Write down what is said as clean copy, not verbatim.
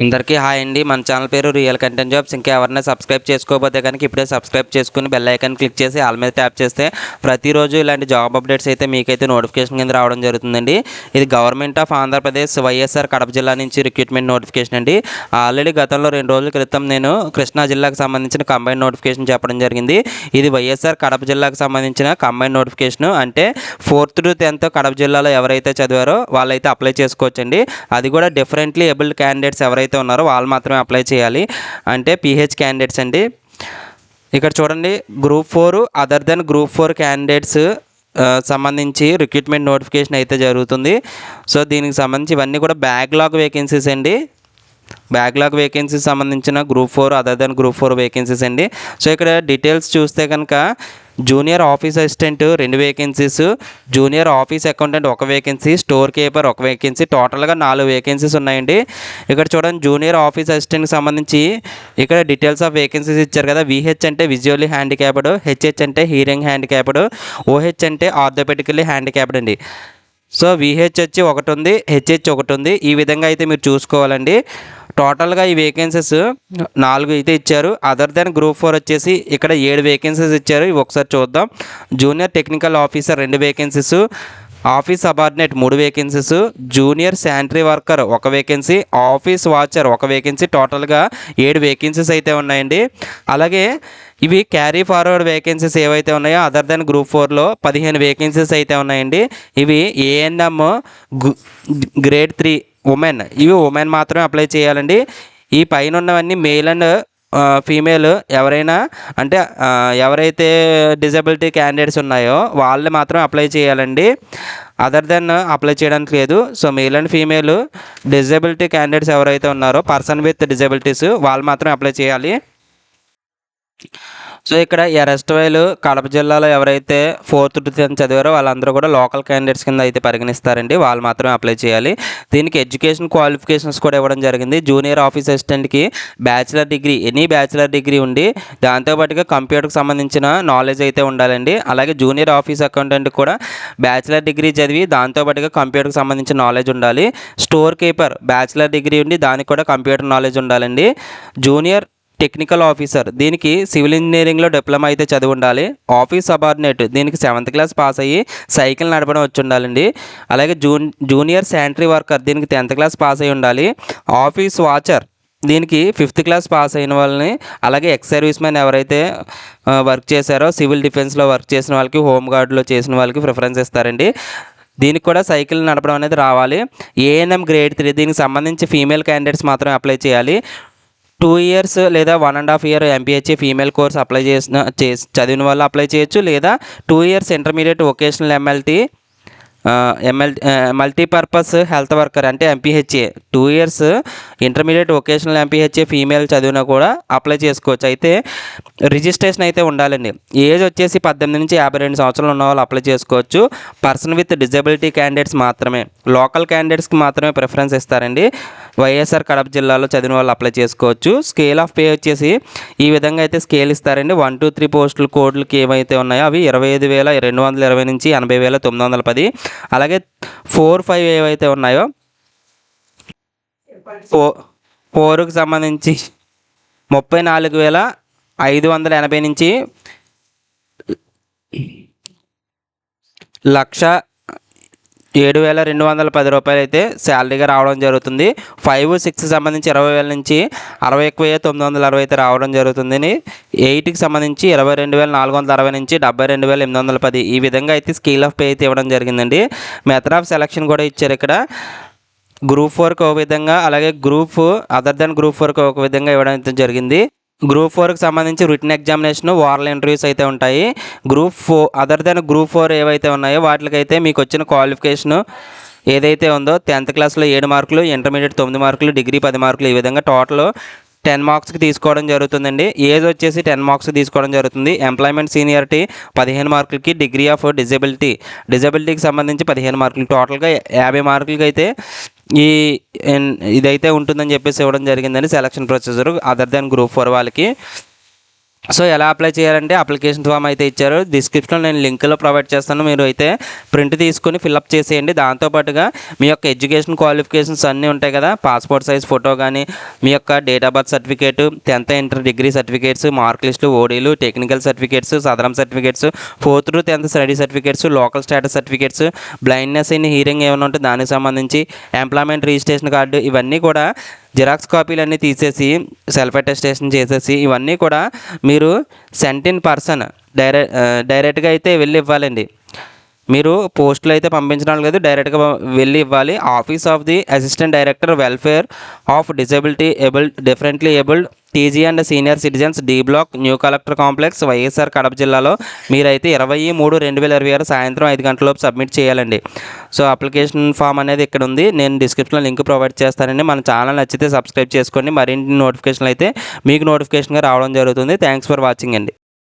అందరికీ హాయ్ అండి. మన ఛానల్ పేరు రియల్ కంటెంట్ జాబ్స్. ఇంకా ఎవరైనా సబ్స్క్రైబ్ చేసుకోకపోతే కనుక ఇప్పుడే సబ్స్క్రైబ్ చేసుకుని బెల్ ఐకాన్ క్లిక్ చేసి ఆల్ మీద ట్యాప్ చేస్తే ప్రతిరోజు ఇలాంటి జాబ్ అప్డేట్స్ అయితే మీకైతే నోటిఫికేషన్ కింద రావడం జరుగుతుందండి. ఇది గవర్నమెంట్ ఆఫ్ ఆంధ్రప్రదేశ్ వైఎస్ఆర్ కడప జిల్లా నుంచి రిక్రూట్మెంట్ నోటిఫికేషన్ అండి. ఆల్రెడీ గతంలో 2 రోజుల క్రితం నేను కృష్ణా జిల్లాకు సంబంధించిన కంబైన్ నోటిఫికేషన్ చెప్పడం జరిగింది. ఇది వైఎస్ఆర్ కడప జిల్లాకు సంబంధించిన కంబైన్ నోటిఫికేషన్. అంటే 4th to 10th కడప జిల్లాలో ఎవరైతే చదివారో వాళ్ళైతే అప్లై చేసుకోవచ్చండి. అది కూడా డిఫరెంట్లీ ఏబుల్డ్ క్యాండిడేట్స్ ఎవరైతే ఉన్నారో వాళ్ళు మాత్రమే అప్లై చేయాలి. అంటే PH క్యాండిడేట్స్ అండి. ఇక్కడ చూడండి, group 4 other than group 4 candidates సంబంధించి రిక్రూట్మెంట్ నోటిఫికేషన్ అయితే జరుగుతుంది. సో దీనికి సంబంధించి ఇవన్నీ కూడా బ్యాక్లాగ్ వేకెన్సీస్ అండి. బ్యాక్లాగ్ వేకెన్సీస్ సంబంధించిన group 4 other than group 4 vacancies అండి. సో ఇక్కడ డీటెయిల్స్ చూస్తే కనుక junior office assistant 2 vacancies, junior office accountant 1 vacancy, store keeper 1 vacancy, టోటల్గా 4 వేకెన్సీస్ ఉన్నాయండి. ఇక్కడ చూడండి, జూనియర్ ఆఫీస్ అసిస్టెంట్కి సంబంధించి ఇక్కడ డీటెయిల్స్ ఆఫ్ వేకెన్సీస్ ఇచ్చారు కదా. VH అంటే విజువల్లీ హ్యాండిక్యాప్డ్, HH అంటే హీరింగ్ హ్యాండిక్యాప్డ్, OH అంటే ఆర్థోపెడికల్లీ హ్యాండిక్యాప్డ్ అండి. సో VH వచ్చి 1 ఉంది, HH 1 ఉంది. ఈ విధంగా అయితే మీరు చూసుకోవాలండి. టోటల్గా ఈ వేకెన్సీస్ 4 అయితే ఇచ్చారు. అదర్ దెన్ గ్రూప్ 4 వచ్చేసి ఇక్కడ 7 వేకెన్సీస్ ఇచ్చారు. ఇవి ఒకసారి చూద్దాం. Junior technical officer 2 vacancies, office subordinate 3 vacancies, junior sanitary worker 1 vacancy, office watcher 1 vacancy, టోటల్గా 7 వేకెన్సీస్ అయితే ఉన్నాయండి. అలాగే ఇవి క్యారీ ఫార్వర్డ్ వేకెన్సీస్ ఏవైతే ఉన్నాయో అదర్ దెన్ గ్రూప్ 4లో 15 వేకెన్సీస్ అయితే ఉన్నాయండి. ఇవి ANM గ్రేడ్ 3 ఉమెన్, ఇవి ఉమెన్ మాత్రమే అప్లై చేయాలండి. ఈ పైన ఉన్నవన్నీ మేల్ అండ్ ఫీమేల్ ఎవరైనా అంటే ఎవరైతే డిజబిలిటీ క్యాండిడేట్స్ ఉన్నాయో వాళ్ళే మాత్రం అప్లై చేయాలండి. అదర్ దెన్ అప్లై చేయడానికి లేదు. So male and female disability candidates ఎవరైతే ఉన్నారో పర్సన్ విత్ డిజబిలిటీస్ వాళ్ళు మాత్రం అప్లై చేయాలి. సో ఇక్కడ ఎరస్ట్వైల్ కడప జిల్లాలో ఎవరైతే 4th to 10th చదివారో వాళ్ళందరూ కూడా లోకల్ క్యాండిడేట్స్ కింద అయితే పరిగణిస్తారండి. వాళ్ళు మాత్రమే అప్లై చేయాలి. దీనికి ఎడ్యుకేషన్ క్వాలిఫికేషన్స్ కూడా ఇవ్వడం జరిగింది. జూనియర్ ఆఫీస్ అసిస్టెంట్కి bachelor degree, any bachelor degree ఉండి దాంతోపాటుగా కంప్యూటర్కి సంబంధించిన నాలెడ్జ్ అయితే ఉండాలండి. అలాగే జూనియర్ ఆఫీస్ అకౌంటెంట్ కూడా బ్యాచిలర్ డిగ్రీ చదివి దాంతోపాటుగా కంప్యూటర్కి సంబంధించిన నాలెడ్జ్ ఉండాలి. స్టోర్ కీపర్ బ్యాచిలర్ డిగ్రీ ఉండి దానికి కూడా కంప్యూటర్ నాలెడ్జ్ ఉండాలండి. జూనియర్ టెక్నికల్ ఆఫీసర్ దీనికి సివిల్ ఇంజనీరింగ్లో డిప్లొమా అయితే చదివి ఉండాలి. ఆఫీస్ సబార్డినేట్ దీనికి 7th క్లాస్ పాస్ అయ్యి సైకిల్ నడపడం వచ్చి ఉండాలండి. అలాగే జూనియర్ శానిటరీ వర్కర్ దీనికి 10th క్లాస్ పాస్ అయ్యి ఉండాలి. ఆఫీస్ వాచర్ దీనికి 5th క్లాస్ పాస్ అయిన వాళ్ళని, అలాగే ఎక్స్ సర్వీస్ మ్యాన్ ఎవరైతే వర్క్ చేశారో సివిల్ డిఫెన్స్లో వర్క్ చేసిన వాళ్ళకి, హోమ్ గార్డ్లో చేసిన వాళ్ళకి ప్రిఫరెన్స్ ఇస్తారండి. దీనికి కూడా సైకిల్ నడపడం అనేది రావాలి. ANM గ్రేడ్ 3 దీనికి సంబంధించి ఫీమేల్ క్యాండిడేట్స్ మాత్రమే అప్లై చేయాలి. 2 years లేదా 1.5 year MPH female course apply చదివిన వాళ్ళు అప్లై చేయొచ్చు. లేదా 2 years intermediate vocational multipurpose health worker అంటే MPHA 2 years intermediate vocational MPHA female చదివినా కూడా అప్లై చేసుకోవచ్చు. అయితే రిజిస్ట్రేషన్ అయితే ఉండాలండి. ఏజ్ వచ్చేసి 18 నుంచి 52 సంవత్సరాలు ఉన్న వాళ్ళు అప్లై చేసుకోవచ్చు. పర్సన్ విత్ డిజబిలిటీ క్యాండిడేట్స్ మాత్రమే, లోకల్ క్యాండిడేట్స్కి మాత్రమే ప్రిఫరెన్స్ ఇస్తారండి. వైఎస్ఆర్ కడప జిల్లాలో చదివిన వాళ్ళు అప్లై చేసుకోవచ్చు. స్కేల్ ఆఫ్ పే వచ్చేసి ఈ విధంగా అయితే స్కేల్ ఇస్తారండి. 1 to 3 పోస్టుల కోడ్లకి ఏవైతే ఉన్నాయో అవి 25,220 నుంచి 80,910. అలాగే 4, 5 ఏవైతే ఉన్నాయో 4కి సంబంధించి 34,580 నుంచి 1,07,210 రూపాయలు అయితే శాలరీగా రావడం జరుగుతుంది. 5, 6 సంబంధించి 20,000 నుంచి 61,960 అయితే రావడం జరుగుతుంది. 8కి సంబంధించి 22,460 నుంచి 72,810 ఈ విధంగా అయితే స్కేల్ ఆఫ్ పే అయితే ఇవ్వడం జరిగిందండి. మెథడ్ ఆఫ్ సెలక్షన్ కూడా ఇచ్చారు ఇక్కడ. గ్రూప్ 4కి ఒక విధంగా, అలాగే అదర్ దెన్ గ్రూప్ 4కి ఒక విధంగా ఇవ్వడం అయితే జరిగింది. గ్రూప్ 4కి సంబంధించి రిటన్ ఎగ్జామినేషన్, ఓరల్ ఇంటర్వ్యూస్ అయితే ఉంటాయి. అదర్ దెన్ గ్రూప్ 4 ఏవైతే ఉన్నాయో వాటికైతే మీకు వచ్చిన క్వాలిఫికేషన్ ఏదైతే ఉందో 10th క్లాస్లో 7 మార్కులు, ఇంటర్మీడియట్ 9 మార్కులు, డిగ్రీ 10 మార్కులు, ఈ విధంగా టోటల్ 10 మార్క్స్కి తీసుకోవడం జరుగుతుందండి. ఏజ్ వచ్చేసి 10 మార్క్స్కి తీసుకోవడం జరుగుతుంది. ఎంప్లాయ్మెంట్ సీనియారిటీ 15 మార్కులకి, డిగ్రీ ఆఫ్ డిజబిలిటీకి సంబంధించి 15 మార్కులు, టోటల్గా 50 మార్కులకి అయితే ఇదైతే ఉంటుందని చెప్పేసి ఇవ్వడం జరిగిందండి selection procedure other than group 4 వాళ్ళకి. సో ఎలా అప్లై చేయాలంటే అప్లికేషన్ ఫామ్ అయితే ఇచ్చారు, డిస్క్రిప్షన్లో నేను లింక్లో ప్రొవైడ్ చేస్తాను. మీరు అయితే ప్రింట్ తీసుకొని ఫిల్అప్ చేసేయండి. దాంతోపాటుగా మీ యొక్క ఎడ్యుకేషన్ క్వాలిఫికేషన్స్ అన్నీ ఉంటాయి కదా, పాస్పోర్ట్ సైజ్ ఫోటో కానీ, మీ యొక్క date of birth certificate, 10th inter degree certificates, mark list, ఓడీలు, technical certificates, Sadaram certificates, 4th to 10th study certificates, local status certificates, blindness in hearing ఏమైనా ఉంటే దానికి సంబంధించి, ఎంప్లాయ్మెంట్ రిజిస్ట్రేషన్ కార్డు, ఇవన్నీ కూడా జిరాక్స్ కాపీలన్నీ తీసేసి సెల్ఫ్ అటెస్టేషన్ చేసేసి ఇవన్నీ కూడా మీరు సెంట్ ఇన్ పర్సన్ డైరెక్ట్గా అయితే వెళ్ళి ఇవ్వాలండి. మీరు పోస్టులు అయితే పంపించడం లేదు, డైరెక్ట్గా వెళ్ళి ఇవ్వాలి. Office of the assistant director welfare of differently abled TG and senior citizens, D block, new collector complex, YSR Kadapa జిల్లాలో మీరైతే 23/3/2026 సాయంత్రం 5 గంటలలోపు సబ్మిట్ చేయాలండి. సో అప్లికేషన్ ఫామ్ అనేది ఇక్కడ ఉంది, నేను డిస్క్రిప్షన్లో లింక్ ప్రొవైడ్ చేస్తానండి. మన ఛానల్ నచ్చితే సబ్స్క్రైబ్ చేసుకోండి. మరిన్ని నోటిఫికేషన్లు అయితే మీకు నోటిఫికేషన్గా రావడం జరుగుతుంది. థ్యాంక్స్ ఫర్ వాచింగ్ అండి.